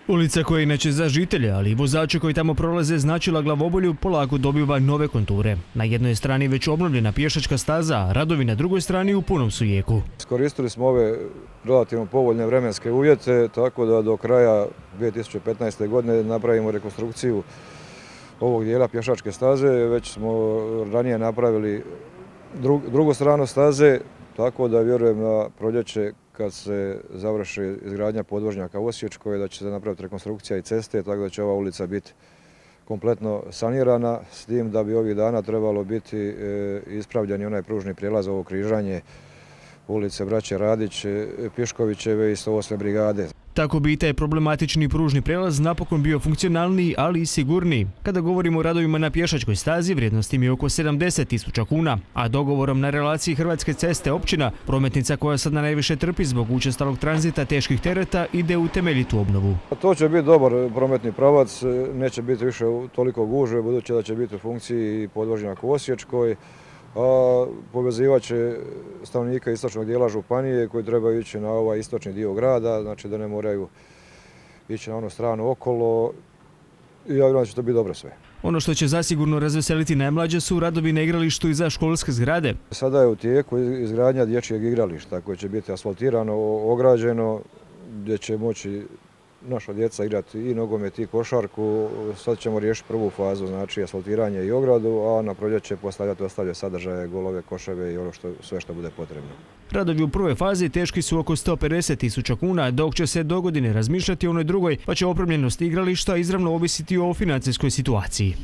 Ulica koja je inače za žitelje, ali i vozače koji tamo prolaze značila glavobolju, polako dobiva nove konture. Na jednoj strani već obnovljena pješačka staza, a radovi na drugoj strani u punom su jeku. Iskoristili smo ove relativno povoljne vremenske uvjete, tako da do kraja 2015. godine napravimo rekonstrukciju ovog dijela pješačke staze. Već smo ranije napravili drugu stranu staze, tako da vjerujem na proljeće kad se završi izgradnja podvožnjaka u Osječkoj da će se napraviti rekonstrukcija i ceste, tako da će ova ulica biti kompletno sanirana, s tim da bi ovih dana trebalo biti ispravljen i onaj pružni prijelaz, ovo križanje ulice Braće Radić, Piškovićeve i 108. brigade. Tako bi i taj problematični pružni prijelaz napokon bio funkcionalniji, ali i sigurniji. Kada govorimo o radovima na pješačkoj stazi, vrijednost im je oko 70.000 kuna, a dogovorom na relaciji Hrvatske ceste općina, prometnica koja sad najviše trpi zbog učestalog tranzita teških tereta, ide u temeljitu obnovu. To će biti dobar prometni pravac, neće biti više toliko gužve, budući da će biti u funkciji podvožnjak u Osječkoj, a povezivat će stanovnika istočnog dijela županije koji trebaju ići na ovaj istočni dio grada, znači da ne moraju ići na onu stranu okolo i ja vjerujem da će to biti dobro sve. Ono što će zasigurno razveseliti najmlađe su radovi na igralištu i za školske zgrade. Sada je u tijeku izgradnja dječjeg igrališta koje će biti asfaltirano, ograđeno, gdje će moći naša djeca igrati i nogomet i košarku. Sad ćemo riješiti prvu fazu, znači asfaltiranje i ogradu, a na proljeće postavljati ostale sadržaje, golove, koševe i ono sve što bude potrebno. Radovi u prvoj fazi teški su oko 150.000 kuna, dok će se dogodine razmišljati o onoj drugoj, pa će opremljenost igrališta izravno ovisiti o financijskoj situaciji.